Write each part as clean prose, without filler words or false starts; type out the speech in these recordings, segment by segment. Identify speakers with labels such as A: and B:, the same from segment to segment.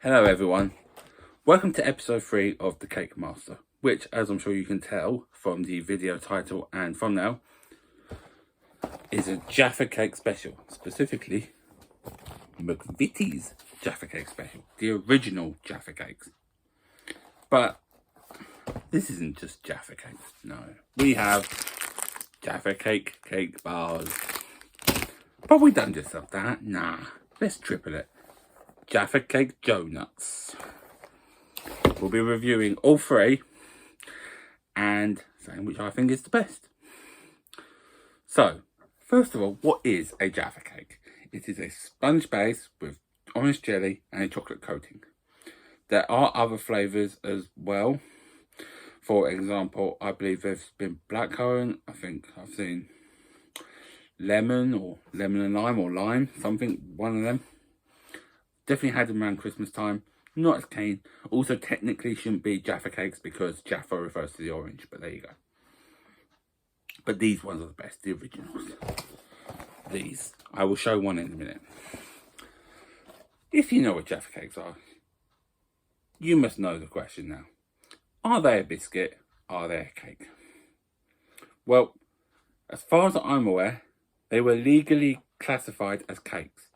A: Hello everyone, welcome to episode 3 of the CakeMaster, which, as I'm sure you can tell from the video title and thumbnail, is a Jaffa Cake special, specifically McVities Jaffa Cake special, the original Jaffa Cakes. But this isn't just Jaffa Cakes, no. We have Jaffa Cake bars. But we don't just have that, nah, let's triple it. Jaffa Cake donuts. We'll be reviewing all three and saying which I think is the best. So, first of all, what is a Jaffa Cake? It is a sponge base with orange jelly and a chocolate coating. There are other flavours as well. For example, I believe there's been blackcurrant. I think I've seen lemon or lemon and lime or lime, something, one of them. Definitely had them around Christmas time. Not as keen. Also, technically shouldn't be Jaffa Cakes because Jaffa refers to the orange, but there you go. But these ones are the best, the originals. These. I will show one in a minute. If you know what Jaffa Cakes are, you must know the question now. Are they a biscuit? Are they a cake? Well, as far as I'm aware, they were legally classified as cakes.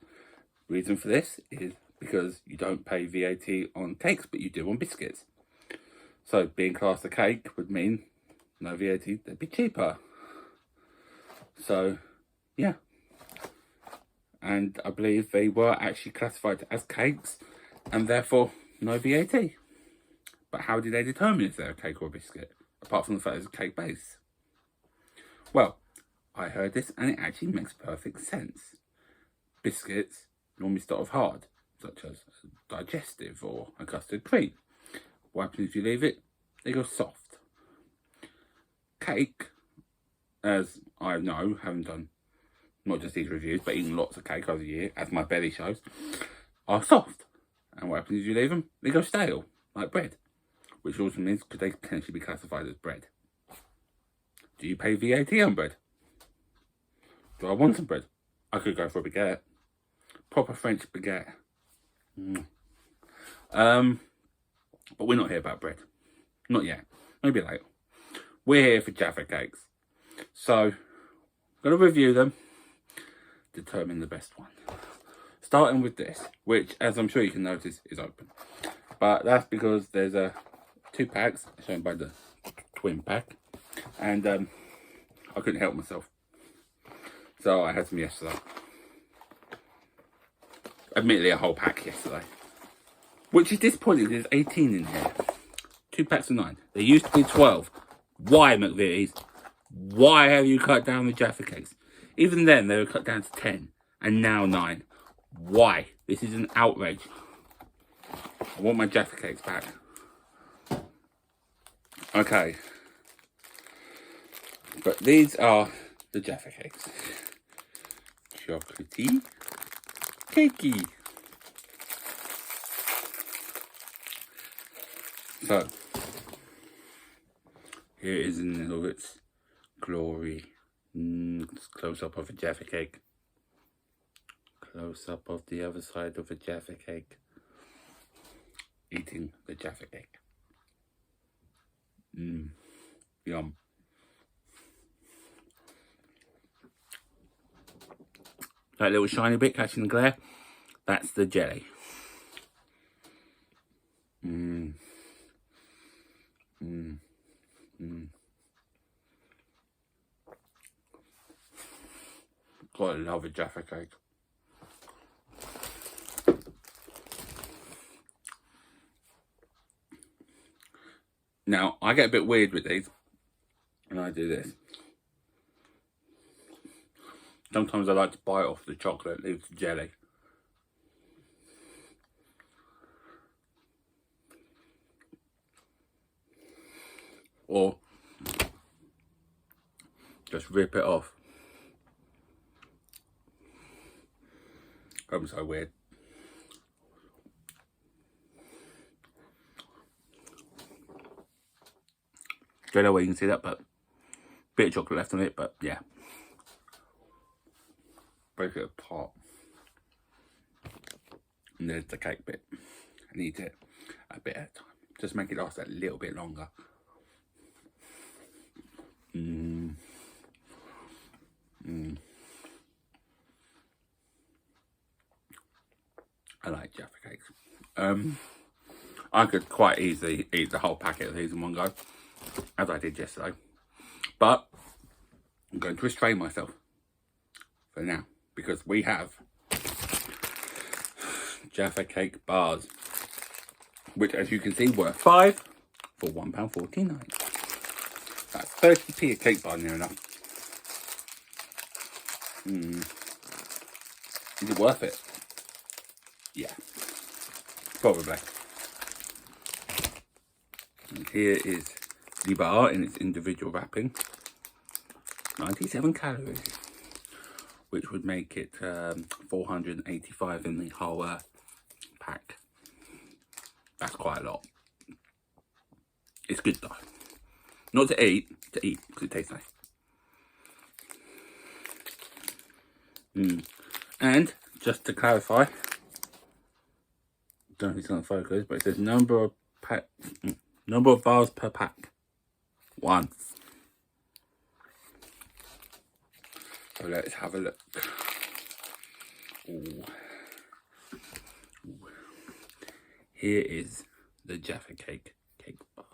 A: Reason for this is because you don't pay VAT on cakes, but you do on biscuits. So being classed a cake would mean no VAT, they'd be cheaper. So, yeah. And I believe they were actually classified as cakes and therefore no VAT. But how did they determine if they're a cake or a biscuit, apart from the fact it's a cake base? Well, I heard this and it actually makes perfect sense. Biscuits normally start off hard, such as digestive or a custard cream. What happens if you leave it? They go soft. Cake, as I know, having done not just these reviews, but eaten lots of cake over the year, as my belly shows, are soft. And what happens if you leave them? They go stale, like bread. Which also means could they potentially be classified as bread? Do you pay VAT on bread? Do I want some bread? I could go for a baguette. Proper French baguette. But we're not here about bread. Not yet. Maybe later. We're here for Jaffa Cakes. So, I'm going to review them. Determine the best one. Starting with this, which, as I'm sure you can notice, is open. But that's because there's 2 packs, shown by the twin pack. And I couldn't help myself. So I had some yesterday. Admittedly, a whole pack yesterday. Which is disappointing, there's 18 in here. 2 packs of 9. There used to be 12. Why, McVities? Why have you cut down the Jaffa Cakes? Even then, they were cut down to 10. And now 9. Why? This is an outrage. I want my Jaffa Cakes back. Okay. But these are the Jaffa Cakes. Chocolatey. Cakey. So, here is in all its glory. Close up of a Jaffa Cake. Close up of the other side of a Jaffa Cake. Eating the Jaffa Cake. Yum. That little shiny bit catching the glare, that's the jelly. God, I love a Jaffa Cake. Now, I get a bit weird with these, and I do this. Sometimes I like to bite off the chocolate, leave the jelly. Or just rip it off. I'm so weird. Don't know where you can see that, but bit of chocolate left on it, but yeah. Break it apart. And there's the cake bit. and eat it a bit at a time. Just make it last a little bit longer. I like Jaffa Cakes. I could quite easily eat the whole packet of these in one go, as I did yesterday. But I'm going to restrain myself for now, because we have Jaffa Cake bars, which, as you can see, were 5 for £1.49. That's 30p a cake bar, near enough. Is it worth it? Yeah, probably. And here is the bar in its individual wrapping. 97 calories, which would make it 485 in the whole pack. That's quite a lot. It's good though. Not to eat, because it tastes nice. And just to clarify, don't know if it's on focus, but it says number of bars per pack. 1. So let's have a look. Ooh. Here is the Jaffa Cake bar.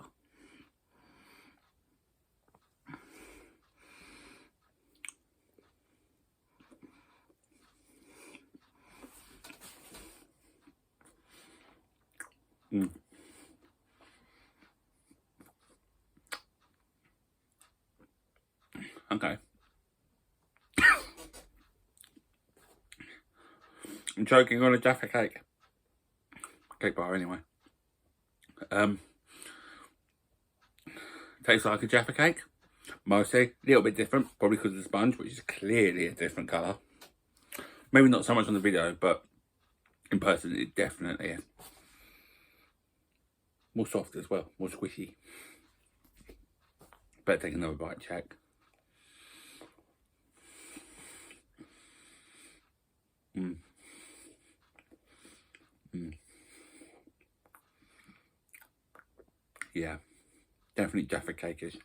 A: Okay. I'm choking on a Jaffa cake bar anyway. Tastes like a Jaffa cake, mostly. A little bit different, probably because of the sponge, which is clearly a different colour. Maybe not so much on the video, but in person it definitely is. More soft as well, more squishy. Better take another bite, check. Yeah, definitely Jaffa Cakes.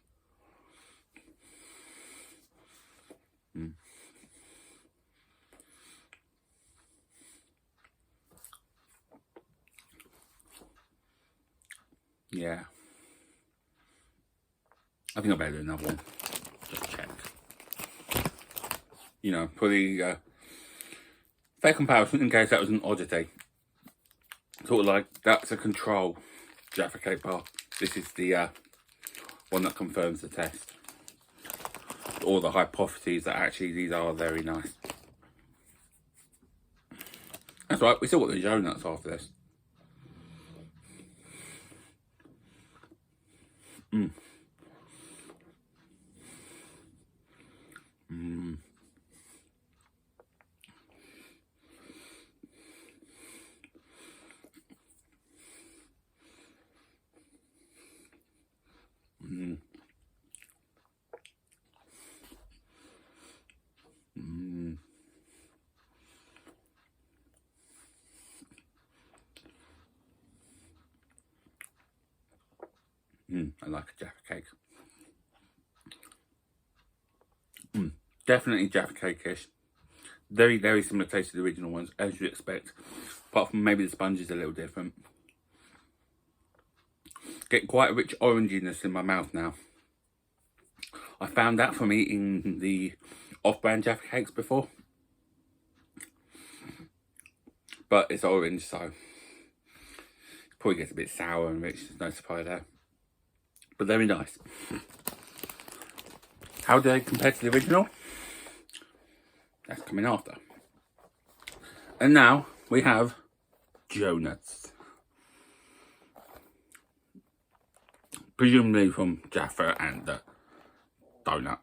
A: Yeah. I think I better do another one. Just check. You know, for the fair comparison, in case that was an oddity. Sort of like, that's a control Jaffa Cake bar. This is the one that confirms the test. Or the hypotheses that actually these are very nice. That's right, we still got the donuts after this. I like a Jaffa Cake. Definitely Jaffa Cake-ish. Very, very similar taste to the original ones, as you'd expect. Apart from maybe the sponge is a little different. Get quite a rich oranginess in my mouth now. I found that from eating the off-brand Jaffa Cakes before. But it's orange, so it probably gets a bit sour and rich. There's no surprise there. But very nice. How do they compare to the original? That's coming after. And now we have donuts. Presumably from Jaffa and the donut.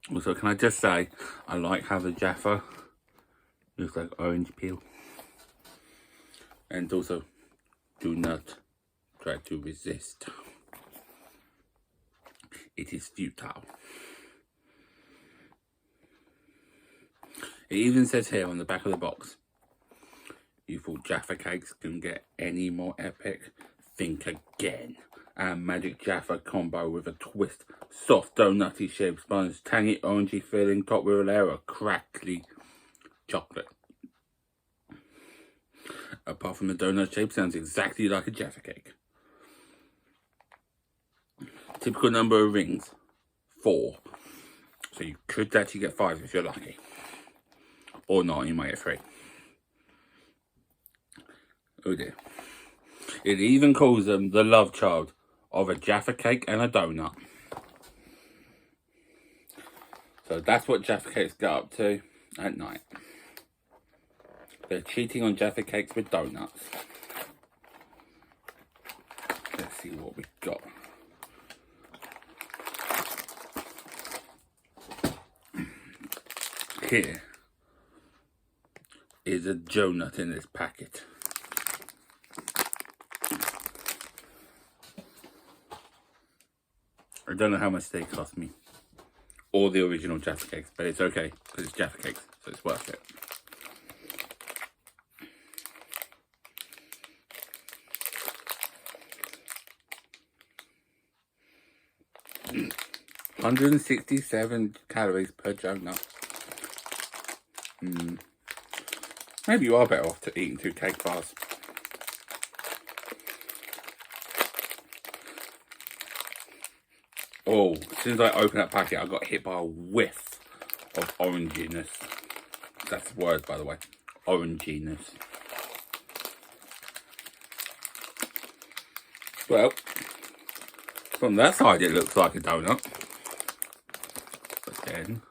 A: Also, can I just say, I like how the Jaffa looks like orange peel. And also, do not try to resist. It is futile. It even says here on the back of the box, You thought Jaffa Cakes can get any more epic? Think again. And Magic Jaffa combo with a twist. Soft donutty shaped sponge, tangy orangey filling, topped with a layer of crackly chocolate. Apart from the donut shape, sounds exactly like a Jaffa Cake. Typical number of rings, 4. So you could actually get 5 if you're lucky. Or not, you might get 3. Oh dear. It even calls them the love child of a Jaffa Cake and a donut. So that's what Jaffa Cakes get up to at night. They're cheating on Jaffa Cakes with donuts. Let's see what we've got. Here is a donut in this packet. I don't know how much they cost me, or the original Jaffa Cakes, but it's okay because it's Jaffa Cakes, so it's worth it. $167 calories per donut. Maybe you are better off to eating 2 cake bars. Oh, as soon as I opened that packet, I got hit by a whiff of oranginess. That's the word, by the way. Oranginess. Well, from that side it looks like a donut. But then,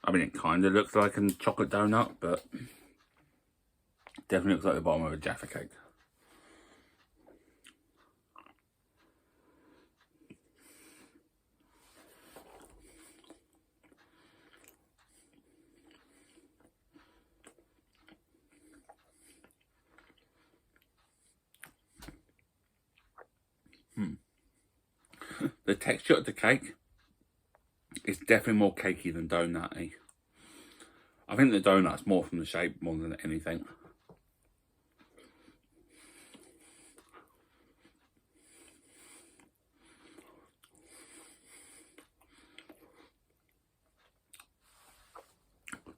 A: I mean, it kind of looks like a chocolate donut, but definitely looks like the bottom of a Jaffa Cake. The texture of the cake is definitely more cakey than donutty. I think the donut's more from the shape more than anything.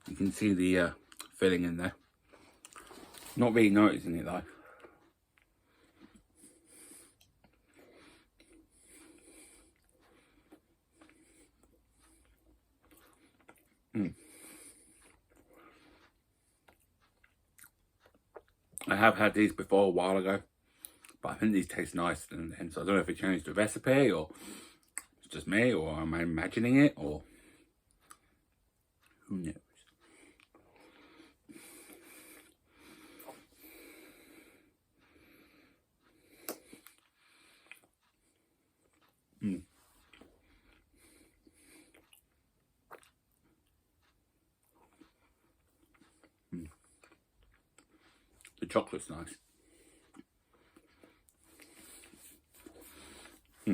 A: You can see the filling in there. Not really noticing it though. I have had these before a while ago, but I think these taste nice, and so I don't know if it changed the recipe or it's just me, or am I imagining it, or who knows. The chocolate's nice. I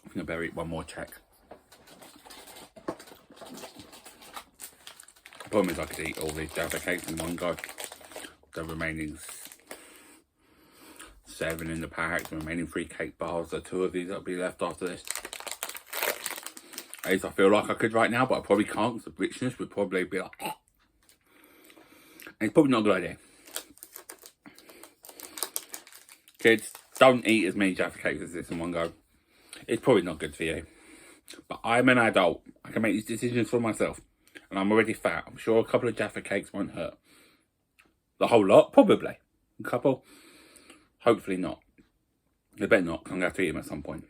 A: think I better eat one more check. The problem is I could eat all these Jaffa Cakes in one go. The remaining 7 in the pack, the remaining 3 cake bars, the 2 of these that'll be left after this. At least I feel like I could right now, but I probably can't because the richness would probably be like, and it's probably not a good idea. Kids, don't eat as many Jaffa Cakes as this in one go. It's probably not good for you. But I'm an adult. I can make these decisions for myself. And I'm already fat. I'm sure a couple of Jaffa Cakes won't hurt. The whole lot? Probably. A couple? Hopefully not. They better not, because I'm going to have to eat them at some point.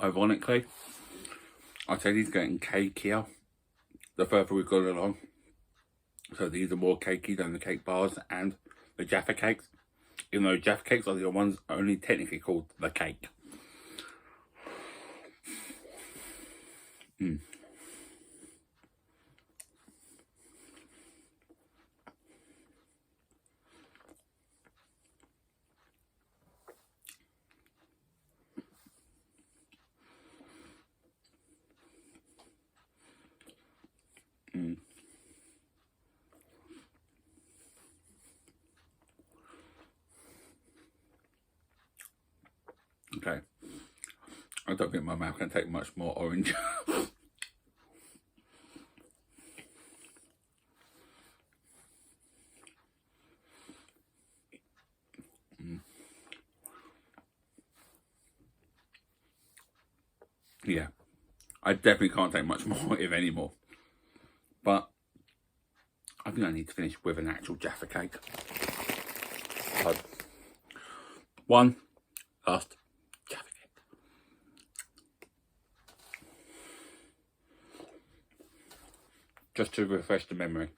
A: Ironically, I'd say these are getting cakier the further we've gone along. So these are more cakey than the cake bars and the Jaffa Cakes. Even though Jaffa Cakes are the ones only technically called the cake. Okay. I don't think my mouth can take much more orange. Yeah. I definitely can't take much more, if any more. But I think I need to finish with an actual Jaffa cake. So, one last Jaffa cake. Just to refresh the memory.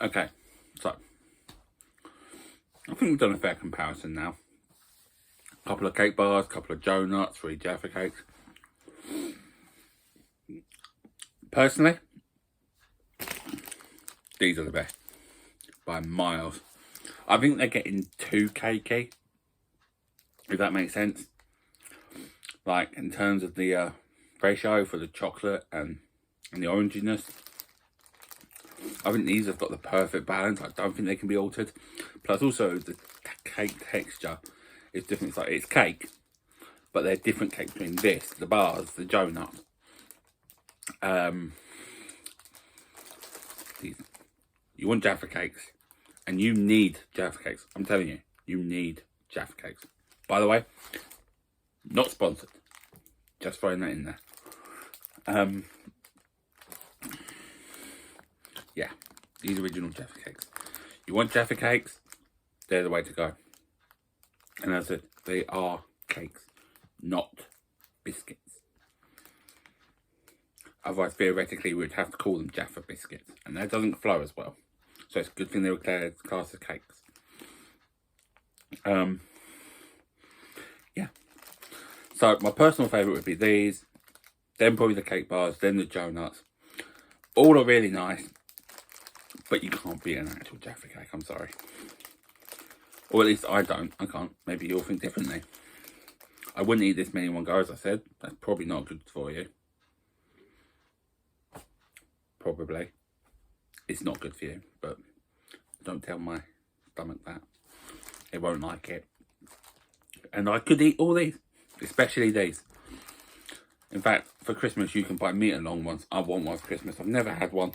A: Okay, so I think we've done a fair comparison now. A couple of cake bars, a couple of donuts, 3 Jaffa Cakes. Personally, these are the best by miles. I think they're getting too cakey, if that makes sense. Like in terms of the ratio for the chocolate and the oranginess. I think these have got the perfect balance. I don't think they can be altered. Plus also the cake texture is different. It's like it's cake, but they're different cake between this, the bars, the donut. You want Jaffa Cakes, and you need Jaffa Cakes. I'm telling you, you need Jaffa Cakes. By the way, not sponsored. Just throwing that in there. Yeah, these original Jaffa Cakes. You want Jaffa Cakes? They're the way to go. And as I said, they are cakes, not biscuits. Otherwise, theoretically, we'd have to call them Jaffa biscuits, and that doesn't flow as well. So it's a good thing they were classed as cakes. Yeah. So my personal favourite would be these, then probably the cake bars, then the donuts. All are really nice, but you can't beat an actual Jaffa cake, I'm sorry. Or at least I can't. Maybe you'll think differently. I wouldn't eat this many in one go, as I said. That's probably not good for you. Probably. It's not good for you, but don't tell my stomach that. It won't like it. And I could eat all these, especially these. In fact, for Christmas, you can buy meat along ones. I want one for Christmas. I've never had one.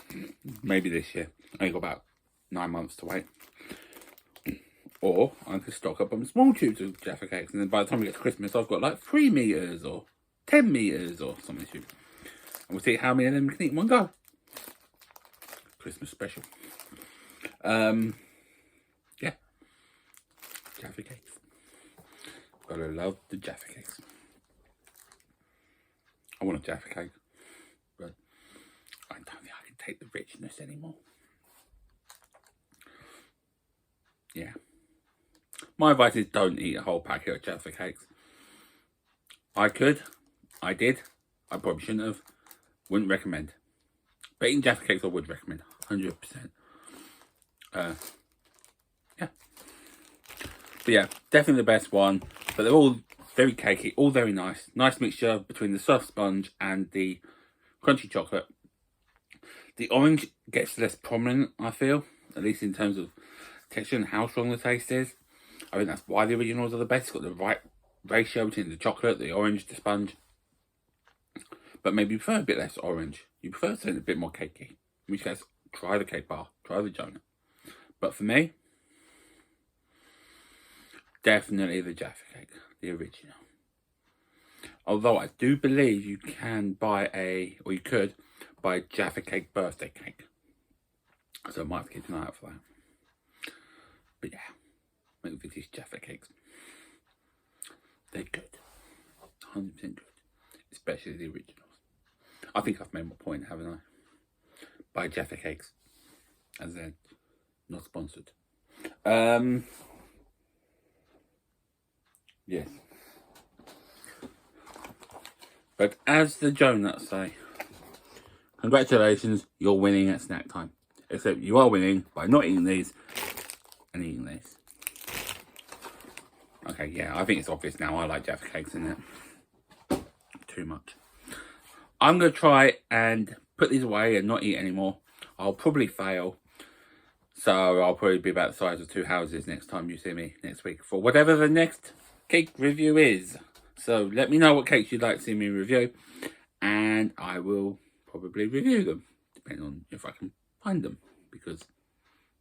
A: Maybe this year. I got about 9 months to wait. Or I could stock up on small tubes of Jaffa Cakes, and then by the time we get to Christmas, I've got like 3 meters or 10 meters or something. And we'll see how many of them we can eat in one go. Christmas special. Yeah. Jaffa Cakes. Gotta love the Jaffa Cakes. I want a Jaffa Cake, but I don't think I can take the richness anymore. Yeah. My advice is don't eat a whole packet of Jaffa Cakes. I could. I did. I probably shouldn't have. Wouldn't recommend. But eating Jaffa Cakes I would recommend. 100%. Yeah. But yeah, definitely the best one. But they're all very cakey, all very nice. Nice mixture between the soft sponge and the crunchy chocolate. The orange gets less prominent, I feel. At least in terms of texture and how strong the taste is. I think that's why the originals are the best. It's got the right ratio between the chocolate, the orange, the sponge. But maybe you prefer a bit less orange. You prefer something a bit more cakey. In which case, try the cake bar. try the donut. But for me, definitely the Jaffa Cake, the original. Although I do believe you can buy or you could buy a Jaffa Cake birthday cake. So I might have to keep an eye out for that. But yeah, McVities Jaffa Cakes. They're good. 100% good. Especially the originals. I think I've made my point, haven't I? Buy Jaffa Cakes. As in, not sponsored. Yes. But as the donuts say, congratulations, you're winning at snack time. Except you are winning by not eating these and eating these. Okay, yeah, I think it's obvious now. I like Jaffa Cakes in it. Too much. I'm going to try and put these away and not eat anymore. I'll probably fail. So I'll probably be about the size of 2 houses next time you see me next week for whatever the next cake review is. So let me know what cakes you'd like to see me review. And I will probably review them. Depending on if I can find them. Because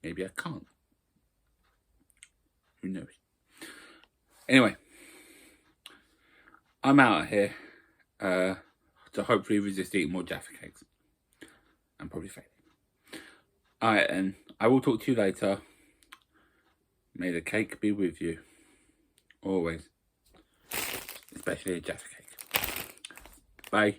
A: maybe I can't. Who knows? Anyway. I'm out of here. To hopefully resist eating more Jaffa Cakes. And probably failing. Alright, and I will talk to you later. May the cake be with you. Always. Especially a Jaffa Cake. Bye.